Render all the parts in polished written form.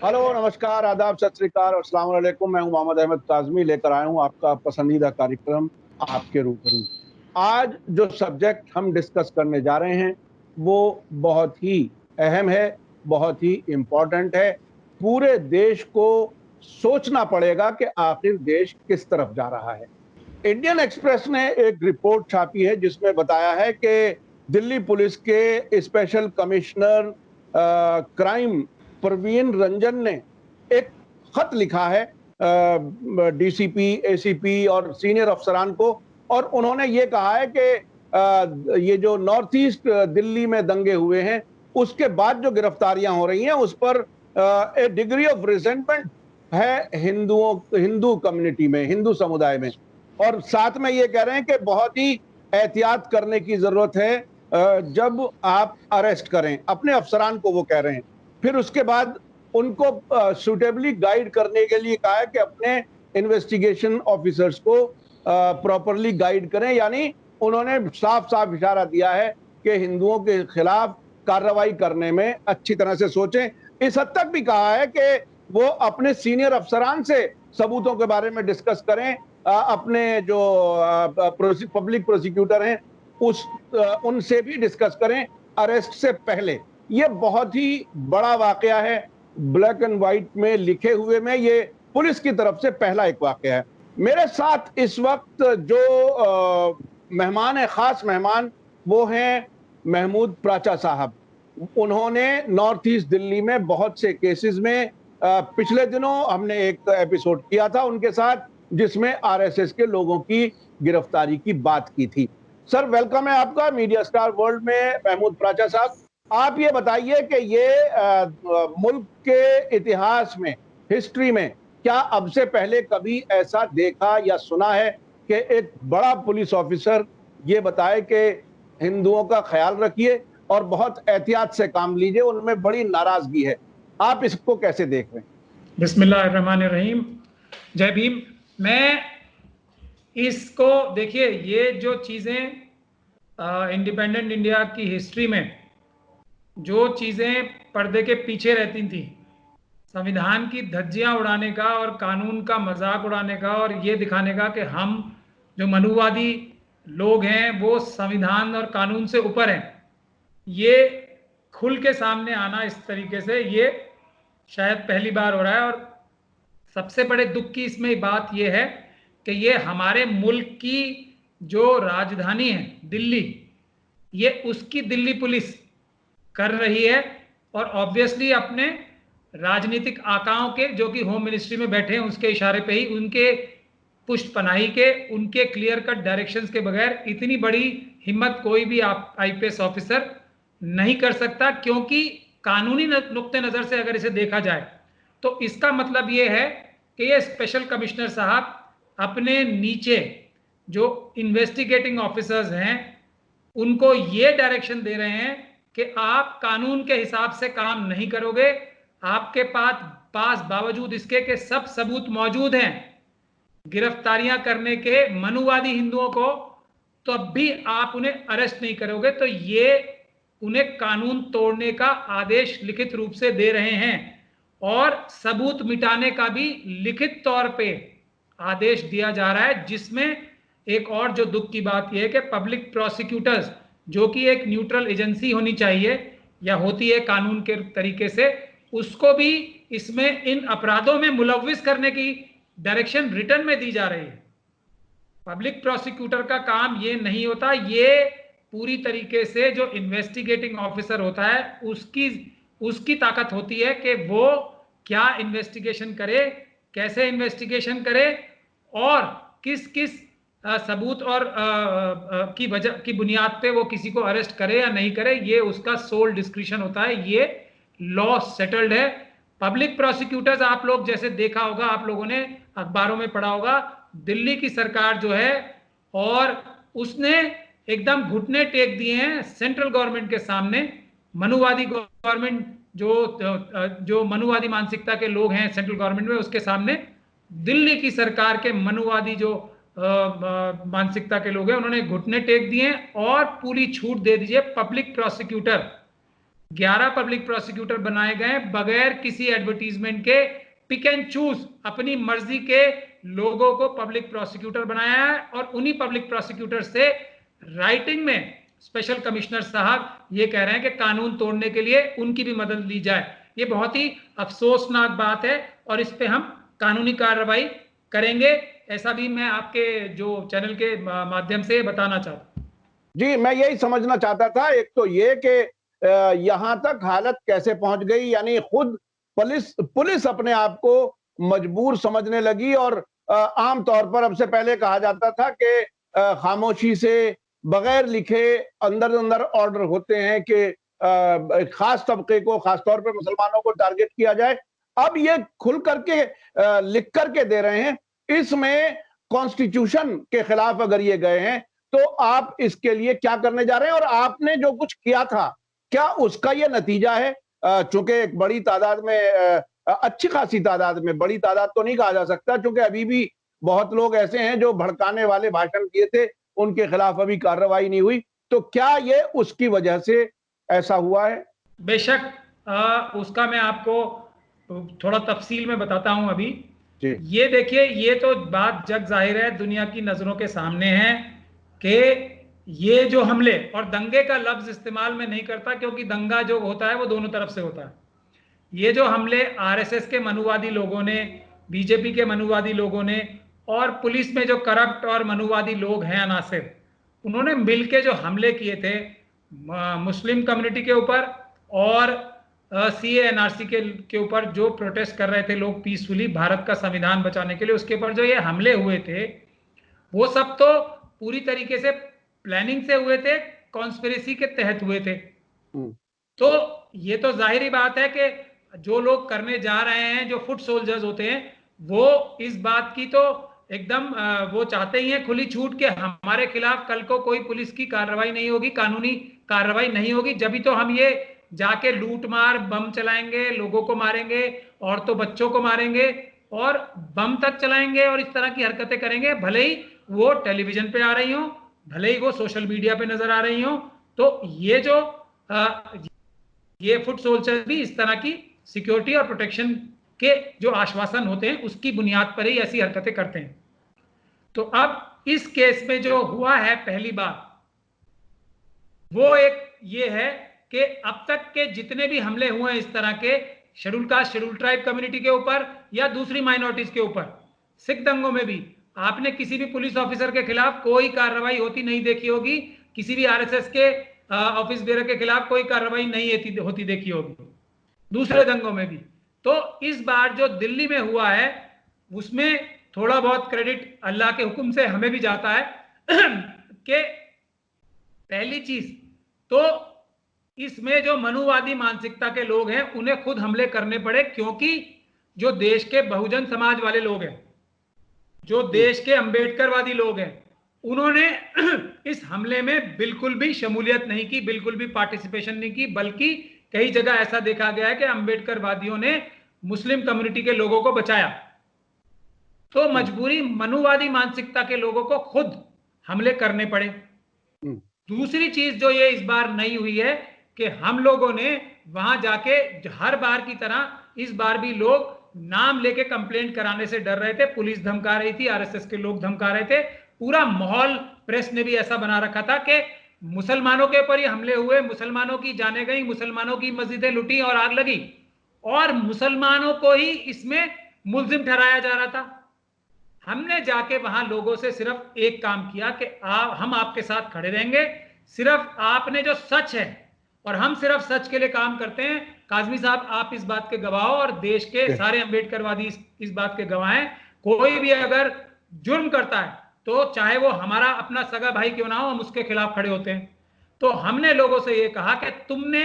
Hello, नमस्कार, आदाब, सत श्री अकाल और अस्सलाम वालेकुम। मैं हूं मोहम्मद अहमद काज़मी, लेकर आया हूं आपका पसंदीदा कार्यक्रम आपके रूबरू। आज जो सब्जेक्ट हम डिस्कस करने जा रहे हैं वो बहुत ही अहम है, बहुत ही इम्पोर्टेंट है। पूरे देश को सोचना पड़ेगा कि आखिर देश किस तरफ जा रहा है। इंडियन एक्सप्रेस ने एक रिपोर्ट छापी है जिसमें बताया है कि दिल्ली पुलिस के special commissioner crime Praveen Ranjan ने एक खत लिखा है डीसीपी, एसीपी और सीनियर अफसरान को, और उन्होंने ये कहा है कि ये जो नॉर्थ ईस्ट दिल्ली में दंगे हुए हैं उसके बाद जो गिरफ्तारियां हो रही हैं उस पर ए डिग्री ऑफ रिजेंटमेंट है हिंदू कम्युनिटी में, हिंदू समुदाय में। और साथ में ये कह रहे हैं कि बहुत ही एहतियात करने की जरूरत है जब आप अरेस्ट करें अपने अफसरान को, वो कह रहे हैं। फिर उसके बाद उनको सुटेबली गाइड करने के लिए कहा है कि अपने इन्वेस्टिगेशन ऑफिसर्स को प्रॉपरली गाइड करें। यानी उन्होंने साफ साफ इशारा दिया है कि हिंदुओं के खिलाफ कार्रवाई करने में अच्छी तरह से सोचें। इस हद तक भी कहा है कि वो अपने सीनियर अफसरान से सबूतों के बारे में डिस्कस करें, अपने जो पब्लिक प्रोसिक्यूटर हैं उनसे भी डिस्कस करें अरेस्ट से पहले। ये बहुत ही बड़ा वाकया है, ब्लैक एंड व्हाइट में लिखे हुए में ये पुलिस की तरफ से पहला एक वाकया है। मेरे साथ इस वक्त जो मेहमान है, खास मेहमान, वो हैं महमूद प्राचा साहब। उन्होंने नॉर्थ ईस्ट दिल्ली में बहुत से केसेस में पिछले दिनों हमने एक एपिसोड किया था उनके साथ जिसमें आरएसएस के लोगों की गिरफ्तारी की बात की थी। सर, वेलकम है आपका मीडिया स्टार वर्ल्ड में महमूद प्राचा साहब। आप ये बताइए कि ये मुल्क के इतिहास में, हिस्ट्री में, क्या अब से पहले कभी ऐसा देखा या सुना है कि एक बड़ा पुलिस ऑफिसर ये बताए कि हिंदुओं का ख्याल रखिए और बहुत एहतियात से काम लीजिए, उनमें बड़ी नाराजगी है। आप इसको कैसे देख रहे हैं? बिस्मिल्लाहिर्रहमानिर्रहीम, जय भीम। मैं इसको देखिए, ये जो चीज़ें इंडिपेंडेंट इंडिया की हिस्ट्री में जो चीज़ें पर्दे के पीछे रहती थी, संविधान की धज्जियां उड़ाने का और कानून का मजाक उड़ाने का और ये दिखाने का कि हम जो मनुवादी लोग हैं वो संविधान और कानून से ऊपर हैं, ये खुल के सामने आना इस तरीके से, ये शायद पहली बार हो रहा है। और सबसे बड़े दुख की इसमें बात यह है कि ये हमारे मुल्क की जो राजधानी है दिल्ली, ये उसकी दिल्ली पुलिस कर रही है। और ऑब्वियसली अपने राजनीतिक आकाओं के, जो कि होम मिनिस्ट्री में बैठे हैं, उसके इशारे पे ही, उनके पुष्ट पनाही के, उनके क्लियर कट डायरेक्शंस के बगैर इतनी बड़ी हिम्मत कोई भी आप आईपीएस ऑफिसर नहीं कर सकता। क्योंकि कानूनी नुक्ते नजर से अगर इसे देखा जाए तो इसका मतलब ये है कि ये स्पेशल कमिश्नर साहब अपने नीचे जो इन्वेस्टिगेटिंग ऑफिसर्स हैं उनको ये डायरेक्शन दे रहे हैं कि आप कानून के हिसाब से काम नहीं करोगे। आपके पास बावजूद इसके कि सब सबूत मौजूद हैं गिरफ्तारियां करने के मनुवादी हिंदुओं को, तो अब भी आप उन्हें अरेस्ट नहीं करोगे। तो ये उन्हें कानून तोड़ने का आदेश लिखित रूप से दे रहे हैं और सबूत मिटाने का भी लिखित तौर पे आदेश दिया जा रहा है। जिसमें एक और जो दुख की बात यह है कि पब्लिक प्रोसिक्यूटर्स, जो कि एक न्यूट्रल एजेंसी होनी चाहिए या होती है कानून के तरीके से, उसको भी इसमें इन अपराधों में मुलव्विस करने की डायरेक्शन रिटर्न में दी जा रही है। पब्लिक प्रोसिक्यूटर का काम ये नहीं होता, ये पूरी तरीके से जो इन्वेस्टिगेटिंग ऑफिसर होता है उसकी ताकत होती है कि वो क्या इन्वेस्टिगेशन करे, कैसे इन्वेस्टिगेशन करे और किस किस सबूत और की वजह की बुनियाद पे वो किसी को अरेस्ट करे या नहीं करे, ये उसका सोल डिस्क्रिशन होता है। ये लॉ सेटल्ड है। पब्लिक प्रोसिक्यूटर्स, आप लोग जैसे देखा होगा, आप लोगों ने अखबारों में पढ़ा होगा, दिल्ली की सरकार जो है और उसने एकदम घुटने टेक दिए हैं सेंट्रल गवर्नमेंट के सामने। मनुवादी गवर्नमेंट जो मनुवादी मानसिकता के लोग हैं सेंट्रल गवर्नमेंट में, उसके सामने दिल्ली की सरकार के मनुवादी जो मानसिकता के लोग हैं, उन्होंने घुटने टेक दिए और पूरी छूट दे दीजिए। पब्लिक प्रोसिक्यूटर 11 पब्लिक प्रोसिक्यूटर बनाए गए बगैर किसी एडवर्टीजमेंट के, पिक एंड चूज अपनी मर्जी के लोगों को पब्लिक प्रोसिक्यूटर बनाया है। और उन्हीं पब्लिक प्रोसिक्यूटर से राइटिंग में स्पेशल कमिश्नर साहब ये कह रहे हैं कि कानून तोड़ने के लिए उनकी भी मदद ली जाए। ये बहुत ही अफसोसनाक बात है और इस पे हम कानूनी कार्रवाई करेंगे, ऐसा भी मैं आपके जो चैनल के माध्यम से बताना चाहता हूं। जी, मैं यही समझना चाहता था। एक तो ये कि यहां तक हालत कैसे पहुंच गई, यानी खुद पुलिस अपने आप को मजबूर समझने लगी। और आम तौर पर अब से पहले कहा जाता था कि खामोशी से बगैर लिखे अंदर अंदर ऑर्डर होते हैं कि खास तबके को, खासतौर पर मुसलमानों को टारगेट किया जाए। अब ये खुल करके लिख करके दे रहे हैं। इसमें कॉन्स्टिट्यूशन के खिलाफ अगर ये गए हैं तो आप इसके लिए क्या करने जा रहे हैं, और आपने जो कुछ किया था क्या उसका ये नतीजा है? चूंकि एक बड़ी तादाद में, अच्छी खासी तादाद में, बड़ी तादाद तो नहीं कहा जा सकता क्योंकि अभी भी बहुत लोग ऐसे हैं जो भड़काने वाले भाषण किए थे, उनके खिलाफ अभी कार्रवाई नहीं हुई। तो क्या ये उसकी वजह से ऐसा हुआ है? बेशक उसका मैं आपको थोड़ा तफसील में बताता हूं अभी। ये देखिए, ये तो बात जग जाहिर है, दुनिया की नजरों के सामने है कि ये जो हमले, और दंगे का लफ्ज इस्तेमाल में नहीं करता क्योंकि दंगा जो होता है वो दोनों तरफ से होता है। ये जो हमले आरएसएस के मनुवादी लोगों ने, बीजेपी के मनुवादी लोगों ने, और पुलिस में जो करप्ट और मनुवादी लोग हैं अनासिर, उन्होंने मिलके जो हमले किए थे मुस्लिम कम्युनिटी के ऊपर और सीए एनआरसी के ऊपर, जो प्रोटेस्ट कर रहे थे लोग पीसफुली भारत का संविधान बचाने के लिए, उसके ऊपर जो ये हमले हुए थे वो सब तो पूरी तरीके से प्लानिंग से हुए थे, कॉन्स्पिरेसी के तहत हुए थे। तो ये तो जाहिर बात है कि जो लोग करने जा रहे हैं, जो फुट सोल्जर्स होते हैं, वो इस बात की तो एकदम वो चाहते ही हैं खुली छूट के हमारे खिलाफ कल को कोई पुलिस की कार्रवाई नहीं होगी, कानूनी कार्रवाई नहीं होगी, जब भी तो हम ये जाके लूट मार, बम चलाएंगे, लोगों को मारेंगे, औरतों बच्चों को मारेंगे और बम तक चलाएंगे और इस तरह की हरकतें करेंगे, भले ही वो टेलीविजन पे आ रही हो, भले ही वो सोशल मीडिया पे नजर आ रही हो। तो ये जो ये फुट सोल्जर्स भी इस तरह की सिक्योरिटी और प्रोटेक्शन के जो आश्वासन होते हैं उसकी बुनियाद पर ही ऐसी हरकतें करते हैं। तो अब इस केस में जो हुआ है, पहली बात वो एक ये है कि अब तक के जितने भी हमले हुए हैं इस तरह के schedule caste, schedule tribe community के ऊपर या दूसरी माइनॉरिटीज के ऊपर, सिख दंगों में भी आपने किसी भी पुलिस ऑफिसर के खिलाफ कोई कार्रवाई होती नहीं देखी होगी, किसी भी आरएसएस के ऑफिस बेरर के खिलाफ कोई कार्रवाई नहीं होती देखी होगी, दूसरे दंगों में भी। तो इस बार जो दिल्ली में हुआ है उसमें थोड़ा बहुत क्रेडिट अल्लाह के हुक्म से हमें भी जाता है कि पहली चीज तो इसमें जो मनुवादी मानसिकता के लोग हैं उन्हें खुद हमले करने पड़े, क्योंकि जो देश के बहुजन समाज वाले लोग हैं, जो देश के अंबेडकरवादी लोग हैं, उन्होंने इस हमले में बिल्कुल भी शमूलियत नहीं की, बिल्कुल भी पार्टिसिपेशन नहीं की, बल्कि कई जगह ऐसा देखा गया है कि अंबेडकरवादियों ने मुस्लिम कम्युनिटी के लोगों को बचाया। तो मजबूरी मनुवादी मानसिकता के लोगों को खुद हमले करने पड़े। दूसरी चीज जो ये इस बार नई हुई है कि हम लोगों ने वहां जाके हर बार की तरह इस बार भी लोग नाम लेके कंप्लेंट कराने से डर रहे थे, पुलिस धमका रही थी, आरएसएस के लोग धमका रहे थे, पूरा माहौल प्रेस ने भी ऐसा बना रखा था कि मुसलमानों के ऊपर ही हमले हुए, मुसलमानों की जाने गई, मुसलमानों की मस्जिदें लुटी और आग लगी और मुसलमानों को ही इसमें मुल्जिम ठहराया जा रहा था। हमने जाके वहां लोगों से सिर्फ एक काम किया कि हम आपके साथ खड़े रहेंगे, सिर्फ आपने जो सच है, और हम सिर्फ सच के लिए काम करते हैं। काजमी साहब आप इस बात के गवाह हो और देश के सारे अंबेडकरवादी इस बात के गवाह हैं। कोई भी अगर जुर्म करता है तो चाहे वो हमारा अपना सगा भाई क्यों ना हो, हम उसके खिलाफ खड़े होते हैं। तो हमने लोगों से ये कहा कि तुमने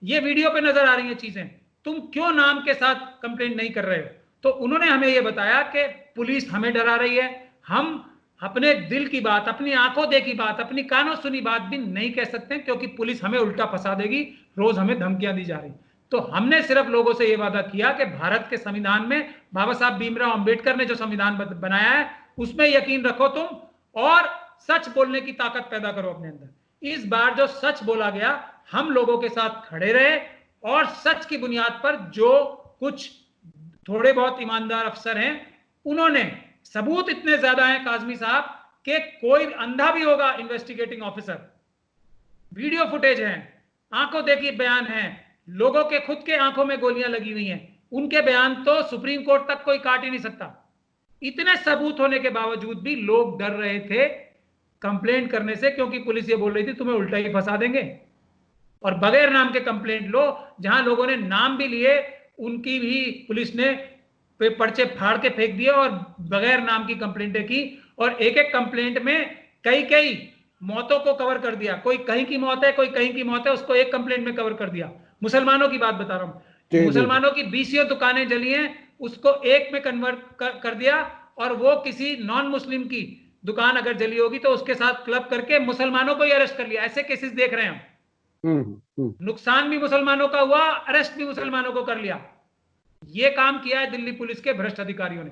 ये वीडियो पे नजर आ रही है चीजें, तुम क्यों नाम के साथ कंप्लेंट नहीं कर रहे हो? तो उन्होंने हमें ये बताया कि पुलिस हमें डरा रही है, हम अपने दिल की बात, अपनी आंखों देखी बात, अपनी कानों सुनी बात भी नहीं कह सकते क्योंकि पुलिस हमें उल्टा फंसा देगी, रोज हमें धमकियां दी जा रही। तो हमने सिर्फ लोगों से यह वादा किया कि भारत के संविधान में बाबा साहब भीमराव अंबेडकर ने जो संविधान बनाया है उसमें यकीन रखो तुम और सच बोलने की ताकत पैदा करो अपने अंदर। इस बार जो सच बोला गया, हम लोगों के साथ खड़े रहे और सच की बुनियाद पर जो कुछ थोड़े बहुत ईमानदार अफसर हैं, उन्होंने सबूत इतने ज्यादा हैं काजमी साहब कि कोई अंधा भी होगा इन्वेस्टिगेटिंग ऑफिसर, वीडियो फुटेज है, आंखों देखी बयान है, लोगों के खुद के आंखों में गोलियां लगी हुई हैं, उनके बयान तो सुप्रीम कोर्ट तक कोई काट ही नहीं सकता। इतने सबूत होने के बावजूद भी लोग डर रहे थे कंप्लेंट करने से, क्योंकि पुलिस ये बोल रही थी तुम्हें उल्टा ही फंसा देंगे। और बगैर नाम के कंप्लेंट लो, जहां लोगों ने नाम भी लिए उनकी भी पुलिस ने पर्चे फाड़ के फेंक दिए और बगैर नाम की कंप्लेंटें की, और एक एक कंप्लेंट में कई कई मौतों को कवर कर दिया। कोई कहीं की मौत है, कोई कहीं की मौत है, उसको एक कंप्लेंट में कवर कर दिया। मुसलमानों की बात बता रहा हूं, मुसलमानों की 20 दुकानें जली हैं, उसको एक में कन्वर्ट कर दिया, और वो किसी नॉन मुस्लिम की दुकान अगर जली होगी तो उसके साथ क्लब करके मुसलमानों को ही अरेस्ट कर लिया। ऐसे केसेस देख रहे हैं हम। नुकसान भी मुसलमानों का हुआ, अरेस्ट भी मुसलमानों को कर लिया। ये काम किया है दिल्ली पुलिस के भ्रष्ट अधिकारियों ने।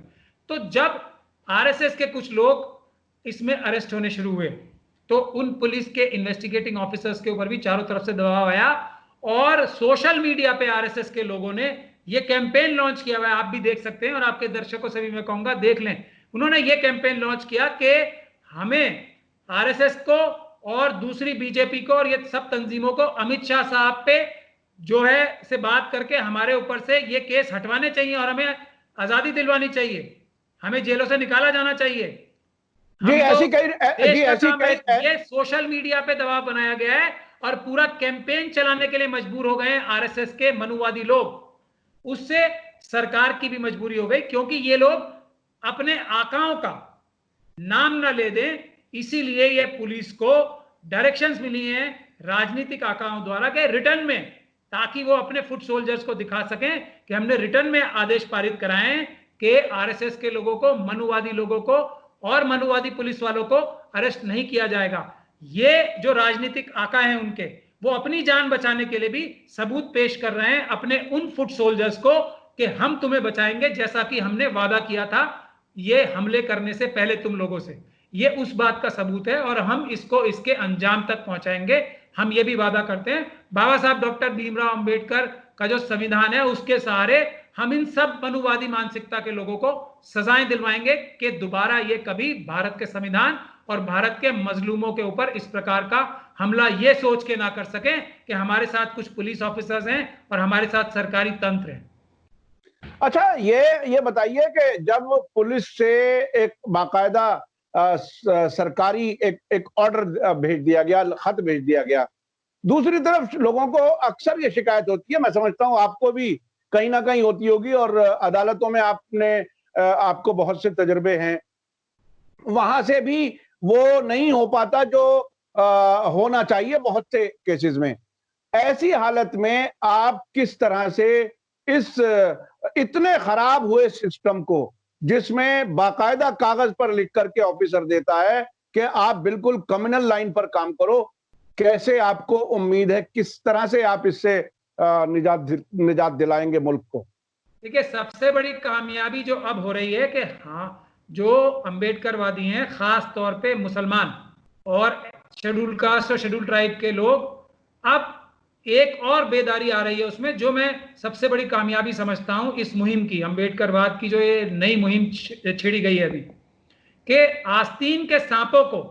तो जब आरएसएस के कुछ लोग इसमें अरेस्ट होने शुरू हुए तो उन पुलिस के इन्वेस्टिगेटिंग ऑफिसर्स के ऊपर भी चारों तरफ से दबाव आया, और सोशल मीडिया पे आरएसएस के लोगों ने ये कैंपेन लॉन्च किया हुआ है, आप भी देख सकते हैं और आपके दर्शकों से भी मैं कहूंगा देख लें। उन्होंने ये कैंपेन लॉन्च किया कि हमें आरएसएस को और दूसरी बीजेपी को और ये सब तंजीमों को अमित शाह साहब पे जो है से बात करके हमारे ऊपर से ये केस हटवाने चाहिए और हमें आजादी दिलवानी चाहिए, हमें जेलों से निकाला जाना चाहिए। जी ऐसी कई ये सोशल मीडिया पे दबाव बनाया गया है और पूरा कैंपेन चलाने के लिए मजबूर हो गए हैं आरएसएस के मनुवादी लोग। उससे सरकार की भी मजबूरी हो गई, क्योंकि ये लोग अपने आकाओं का नाम ना ले दें, इसीलिए ये पुलिस को डायरेक्शंस मिली हैं राजनीतिक आकाओं द्वारा के रिटर्न में, ताकि वो अपने फुट सोल्जर्स को दिखा सकें कि हमने रिटर्न में आदेश पारित कराए हैं कि आरएसएस के लोगों को, मनुवादी लोगों को और मनुवादी पुलिस वालों को अरेस्ट नहीं किया जाएगा। ये जो राजनीतिक आका हैं उनके, वो अपनी जान बचाने के लिए भी सबूत पेश कर रहे हैं अपने उन फुट सोल्जर्स को कि हम तुम्हें बचाएंगे, जैसा कि हमने वादा किया था ये हमले करने से पहले तुम लोगों से। ये उस बात का सबूत है और हम इसको इसके अंजाम तक पहुंचाएंगे। हम ये भी वादा करते हैं बाबा साहब डॉक्टर भीमराव अंबेडकर का जो संविधान है उसके सहारे हम इन सब मनुवादी मानसिकता के लोगों को सजाएं दिलवाएंगे कि दोबारा ये कभी भारत के संविधान और भारत के मजलूमों के ऊपर इस प्रकार का हमला ये सोच के ना कर सकें कि हमारे साथ कुछ पुलिस ऑफिसर्स हैं और हमारे साथ सरकारी तंत्र है। अच्छा, ये बताइए कि जब पुलिस से एक बाकायदा सरकारी एक ऑर्डर भेज दिया गया, खत भेज दिया गया, दूसरी तरफ लोगों को अक्सर ये शिकायत होती है, मैं समझता हूं आपको भी कहीं ना कहीं होती होगी और अदालतों में आपको बहुत से तजुर्बे हैं, वहां से भी वो नहीं हो पाता जो होना चाहिए बहुत से केसेस में। ऐसी हालत में आप किस तरह से इस इतने खराब हुए सिस्टम को, जिसमें बाकायदा कागज पर लिख करके ऑफिसर देता है कि आप बिल्कुल कम्युनल लाइन पर काम करो, कैसे आपको उम्मीद है, किस तरह से आप इससे निजात दिलाएंगे मुल्क को? देखिए, सबसे बड़ी कामयाबी जो अब हो रही है कि हाँ, जो अंबेडकरवादी हैं, खास तौर पे मुसलमान और शेड्यूल कास्ट और शेड्यूल ट्राइब के लोग, अब एक और बेदारी आ रही है उसमें, जो मैं सबसे बड़ी कामयाबी समझता हूं इस मुहिम की, अंबेडकरवाद की जो ये नई मुहिम छिड़ी गई है अभी, कि आस्तीन के सांपों को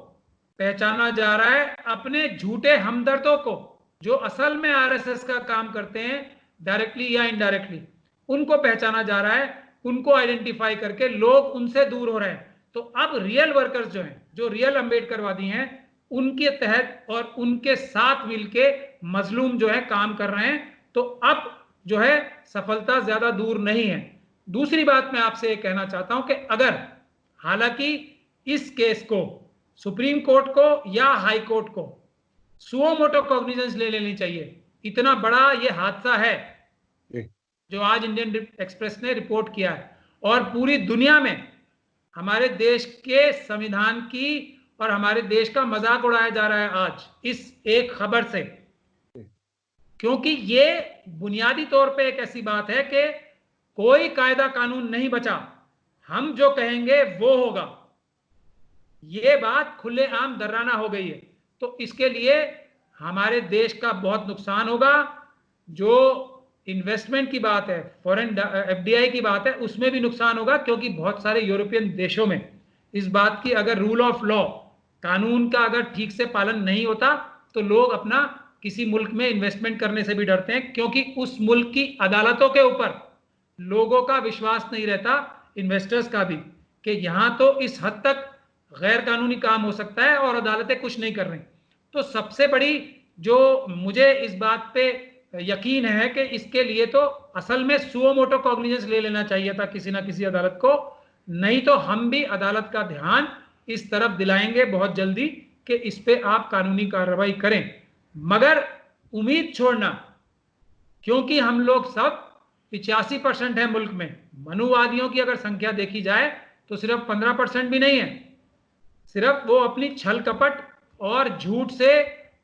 पहचाना जा रहा है, अपने झूठे हमदर्दों को जो असल में आरएसएस का काम करते हैं डायरेक्टली या इनडायरेक्टली, उनको पहचाना जा रहा है, उनको आइडेंटिफाई करके लोग उनसे दूर हो रहे हैं। तो अब रियल वर्कर्स जो हैं, जो रियल अंबेडकरवादी हैं, उनके तहत और उनके साथ मिलके मजलूम जो है काम कर रहे हैं। तो अब जो है सफलता ज्यादा दूर नहीं है। दूसरी बात मैं आपसे ये कहना चाहता हूं कि अगर, हालांकि इस केस को सुप्रीम कोर्ट को या हाई कोर्ट को सुओ मोटो कॉग्निजेंस ले लेनी चाहिए, इतना बड़ा ये हादसा है जो आज इंडियन एक्सप्रेस ने रिपोर्ट किया है, और पूरी दुनिया में हमारे देश के संविधान की और हमारे देश का मजाक उड़ाया जा रहा है आज इस एक खबर से, क्योंकि ये बुनियादी तौर पे एक ऐसी बात है कि कोई कायदा कानून नहीं बचा, हम जो कहेंगे वो होगा। ये बात खुलेआम दर्राना हो गई है। तो इसके लिए हमारे देश का बहुत नुकसान होगा। जो इन्वेस्टमेंट की बात है, फॉरेन एफडीआई की बात है, उसमें भी नुकसान होगा, क्योंकि बहुत सारे यूरोपियन देशों में इस बात की, अगर रूल ऑफ लॉ, कानून का अगर ठीक से पालन नहीं होता तो लोग अपना किसी मुल्क में इन्वेस्टमेंट करने से भी डरते हैं, क्योंकि उस मुल्क की अदालतों के ऊपर लोगों का विश्वास नहीं रहता, इन्वेस्टर्स का भी, कि यहां तो इस हद तक गैर कानूनी काम हो सकता है और अदालतें कुछ नहीं कर रही। तो सबसे बड़ी जो मुझे इस बात पे यकीन है कि इसके लिए तो असल में सुओ मोटो कॉग्निजेंस ले लेना चाहिए था किसी ना किसी अदालत को, नहीं तो हम भी अदालत का ध्यान इस तरफ दिलाएंगे बहुत जल्दी कि इस पे आप कानूनी कार्रवाई करें। मगर उम्मीद छोड़ना, क्योंकि हम लोग सब 85% है मुल्क में, मनुवादियों की अगर संख्या देखी जाए तो सिर्फ 15% भी नहीं है। सिर्फ वो अपनी छल कपट और झूठ से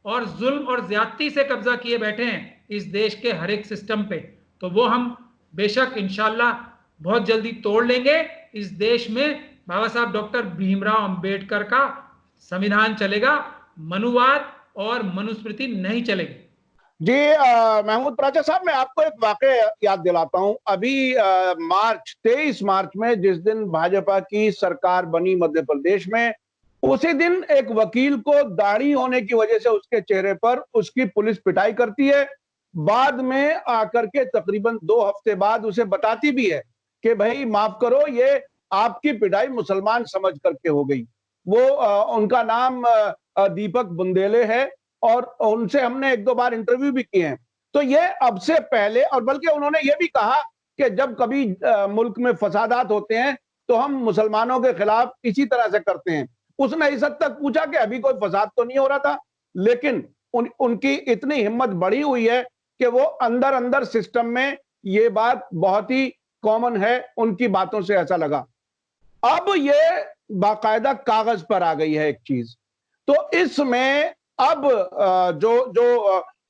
और जुल्म और ज्यादती से कब्जा किए बैठे हैं इस देश के हर एक सिस्टम पे। तो वो हम बेशक इंशाल्लाह बहुत जल्दी तोड़ लेंगे। इस देश में बाबा साहब डॉक्टर भीमराव अंबेडकर का संविधान चलेगा, मनुवाद और मनुस्मृति नहीं चलेगी। जी महमूद प्राचा साहब, मैं आपको एक वाकया याद दिलाता हूं। अभी 23 मार्च में जिस दिन भाजपा की सरकार बनी मध्य प्रदेश में, उसी दिन एक वकील को दाढ़ी होने की वजह से उसके चेहरे पर उसकी पुलिस पिटाई करती है। बाद में आकर के तकरीबन 2 हफ्ते बाद उसे बताती भी है कि भाई माफ करो, ये आपकी पिटाई मुसलमान समझ करके हो गई। वो उनका नाम दीपक बुंदेले है और उनसे हमने 1-2 बार इंटरव्यू भी किए हैं। तो ये अब से पहले, और बल्कि उन्होंने ये भी कहा कि जब कभी मुल्क में फसादात होते हैं तो हम मुसलमानों के खिलाफ इसी तरह से करते हैं। उसने इस हद तक पूछा कि अभी कोई फसाद तो नहीं हो रहा था, लेकिन उनकी इतनी हिम्मत बढ़ी हुई है कि वो अंदर अंदर सिस्टम में ये बात बहुत ही कॉमन है, उनकी बातों से ऐसा लगा। अब ये बाकायदा कागज पर आ गई है एक चीज। तो इसमें अब जो जो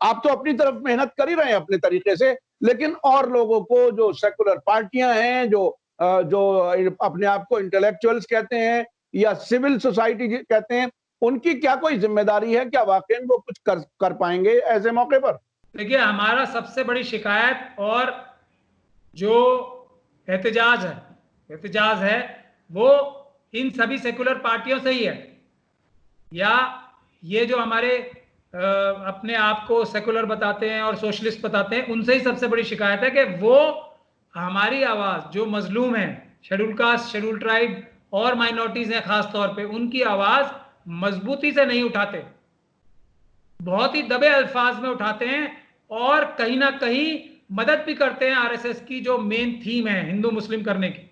आप तो अपनी तरफ मेहनत कर ही रहे हैं अपने तरीके से, लेकिन और लोगों को, जो सेकुलर पार्टियां हैं, जो अपने आप को इंटेलेक्चुअल्स कहते हैं या सिविल सोसाइटी कहते हैं, उनकी क्या कोई जिम्मेदारी है? क्या वाकई वो कुछ कर पाएंगे ऐसे मौके पर? देखिए, हमारा सबसे बड़ी शिकायत और जो एहतजाज है वो इन सभी सेकुलर पार्टियों से ही है, या ये जो हमारे अपने आप को सेकुलर बताते हैं और सोशलिस्ट बताते हैं, उनसे ही सबसे बड़ी शिकायत है कि वो हमारी आवाज, जो मजलूम है, शेड्यूल कास्ट, शेड्यूल ट्राइब और माइनॉरिटीज हैं खास तौर पे, उनकी आवाज मजबूती से नहीं उठाते, बहुत ही दबे अल्फाज में उठाते हैं और कहीं ना कहीं मदद भी करते हैं आरएसएस की जो मेन थीम है हिंदू मुस्लिम करने की।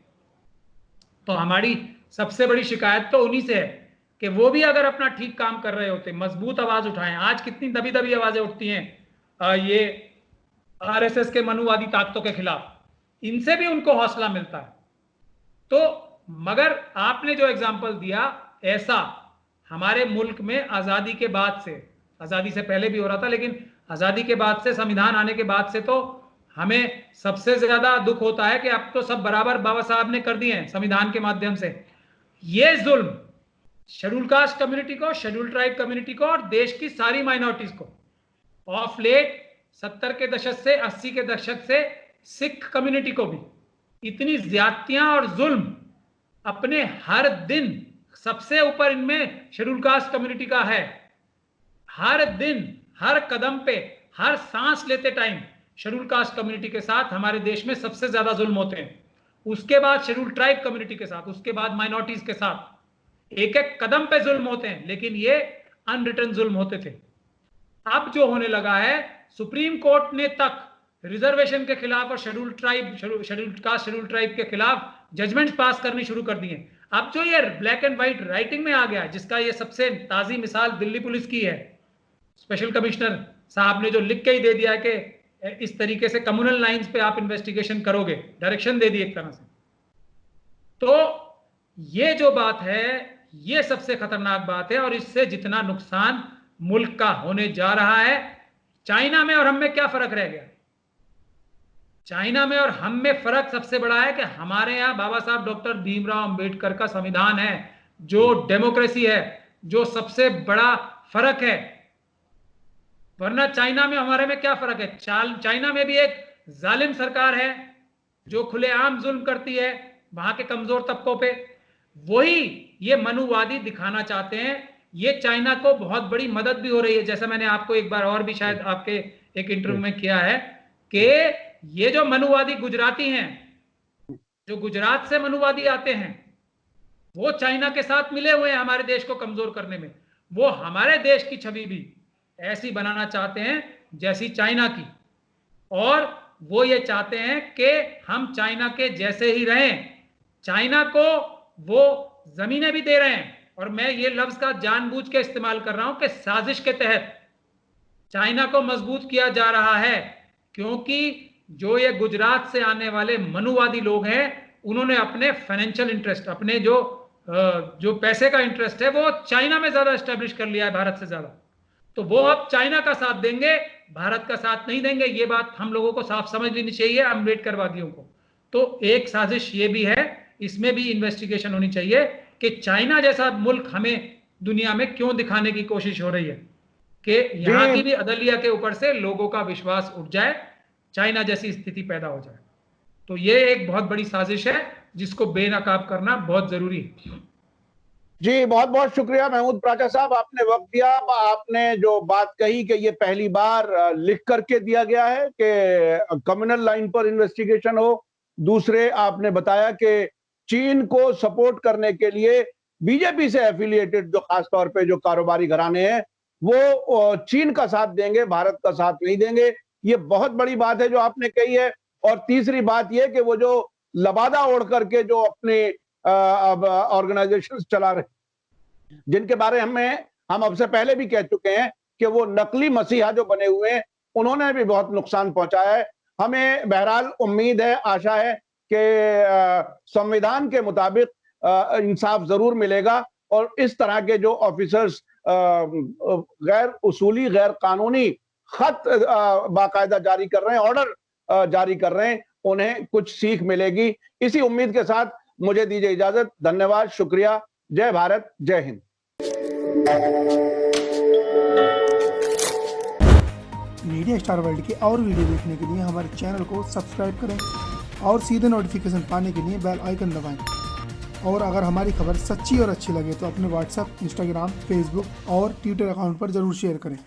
तो हमारी सबसे बड़ी शिकायत तो उन्हीं से है कि वो भी अगर अपना ठीक काम कर रहे होते, मजबूत आवाज उठाएं। आज कितनी दबी दबी आवाजें उठती हैं ये आरएसएस के मनुवादी ताकतों के खिलाफ, इनसे भी उनको हौसला मिलता है। तो मगर आपने जो एग्जाम्पल दिया, ऐसा हमारे मुल्क में आजादी के बाद से, आजादी से पहले भी हो रहा था, लेकिन आजादी के बाद से, संविधान आने के बाद से, तो हमें सबसे ज्यादा दुख होता है कि अब तो सब बराबर बाबा साहब ने कर दिए हैं संविधान के माध्यम से। ये जुल्म शेड्यूल कास्ट कम्युनिटी को, शेड्यूल ट्राइब कम्युनिटी को और देश की सारी माइनॉरिटीज को, ऑफ लेट 70 के दशक से, 80 के दशक से सिख कम्युनिटी को भी इतनी ज्यादतियां और जुल्म अपने हर दिन, सबसे ऊपर इनमें शेड्यूल कास्ट कम्युनिटी का है। हर दिन, हर कदम पे, हर सांस लेते टाइम शेड्यूल कास्ट कम्युनिटी के साथ हमारे देश में सबसे ज्यादा जुल्म होते हैं। उसके बाद शेड्यूल ट्राइब कम्युनिटी के साथ, उसके बाद माइनॉरिटीज के साथ एक एक कदम पे जुल्म होते हैं, लेकिन ये अनरिटन जुल्म होते थे। अब जो होने लगा है, सुप्रीम कोर्ट ने तक रिजर्वेशन के खिलाफ और शेड्यूल कास्ट, शेड्यूल ट्राइब के खिलाफ जजमेंट पास करनी शुरू कर दी है। अब जो ये ब्लैक एंड व्हाइट राइटिंग में आ गया, जिसका ये सबसे ताजी मिसाल दिल्ली पुलिस की है, स्पेशल कमिश्नर साहब ने जो लिख के ही दे दिया है कि इस तरीके से कम्युनल लाइंस पे आप इन्वेस्टिगेशन करोगे, डायरेक्शन दे दी एक तरह से। तो ये जो बात है, ये सबसे खतरनाक बात है, और इससे जितना नुकसान मुल्क का होने जा रहा है। चाइना में और हम में क्या फर्क रह गया? चाइना में और हम में फर्क सबसे बड़ा है कि हमारे यहां बाबा साहब डॉक्टर भीमराव अंबेडकर का संविधान है, जो डेमोक्रेसी है, जो सबसे बड़ा फर्क है। वरना चाइना में हमारे में क्या फर्क है? चाइना में भी एक जालिम सरकार है जो खुलेआम जुल्म करती है वहां के कमजोर तबकों पे। वही ये मनुवादी दिखाना चाहते हैं। ये चाइना को बहुत बड़ी मदद भी हो रही है, जैसा मैंने आपको एक बार और भी शायद आपके एक इंटरव्यू में किया है कि ये जो मनुवादी गुजराती हैं, जो गुजरात से मनुवादी आते हैं, वो चाइना के साथ मिले हुए हैं हमारे देश को कमजोर करने में। वो हमारे देश की छवि भी ऐसी बनाना चाहते हैं जैसी चाइना की, और वो ये चाहते हैं कि हम चाइना के जैसे ही रहें। चाइना को वो जमीनें भी दे रहे हैं, और मैं ये लफ्ज का जानबूझ के इस्तेमाल कर रहा हूं कि साजिश के तहत चाइना को मजबूत किया जा रहा है, क्योंकि जो ये गुजरात से आने वाले मनुवादी लोग हैं, उन्होंने अपने फाइनेंशियल इंटरेस्ट, अपने जो पैसे का इंटरेस्ट है, वो चाइना में ज्यादा एस्टेब्लिश कर लिया है भारत से ज्यादा। तो वो अब चाइना का साथ देंगे, भारत का साथ नहीं देंगे। ये बात हम लोगों को साफ समझ लेनी चाहिए, अम्बेडकरवादियों को। तो एक साजिश ये भी है, इसमें भी इन्वेस्टिगेशन होनी चाहिए कि चाइना जैसा मुल्क हमें दुनिया में क्यों दिखाने की कोशिश हो रही है कि यहां की भी अदलिया के ऊपर से लोगों का विश्वास उठ जाए, चाइना जैसी स्थिति पैदा हो जाए। तो ये एक बहुत बड़ी साजिश है जिसको बेनकाब करना बहुत जरूरी है। जी, बहुत बहुत शुक्रिया महमूद प्राचा साहब, आपने वक्त दिया। आपने जो बात कही कि ये पहली बार लिख करके दिया गया है कि कम्युनल लाइन पर इन्वेस्टिगेशन हो। दूसरे, आपने बताया कि चीन को सपोर्ट करने के लिए बीजेपी से एफिलिएटेड जो खासतौर पे जो कारोबारी घराने हैं, वो चीन का साथ देंगे, भारत का साथ नहीं देंगे। ये बहुत बड़ी बात है जो आपने कही है। और तीसरी बात यह कि वो जो लबादा ओढ़ करके जो अपने अब ऑर्गेनाइजेशन चला रहे, जिनके बारे में हम अब से पहले भी कह चुके हैं कि वो नकली मसीहा जो बने हुए हैं, उन्होंने भी बहुत नुकसान पहुंचाया है। हमें बहरहाल उम्मीद है, आशा है कि संविधान के मुताबिक इंसाफ जरूर मिलेगा, और इस तरह के जो ऑफिसर्स गैर उसूली, गैर कानूनी खत बाकायदा जारी कर रहे हैं, ऑर्डर जारी कर रहे हैं, उन्हें कुछ सीख मिलेगी। इसी उम्मीद के साथ मुझे दीजिए इजाजत। धन्यवाद, शुक्रिया। जय भारत, जय हिंद। मीडिया स्टार वर्ल्ड के और वीडियो देखने के लिए हमारे चैनल को सब्सक्राइब करें और सीधे नोटिफिकेशन पाने के लिए बेल आइकन दबाएं। और अगर हमारी खबर सच्ची और अच्छी लगे तो अपने व्हाट्सएप, इंस्टाग्राम, फेसबुक और ट्विटर अकाउंट पर जरूर शेयर करें।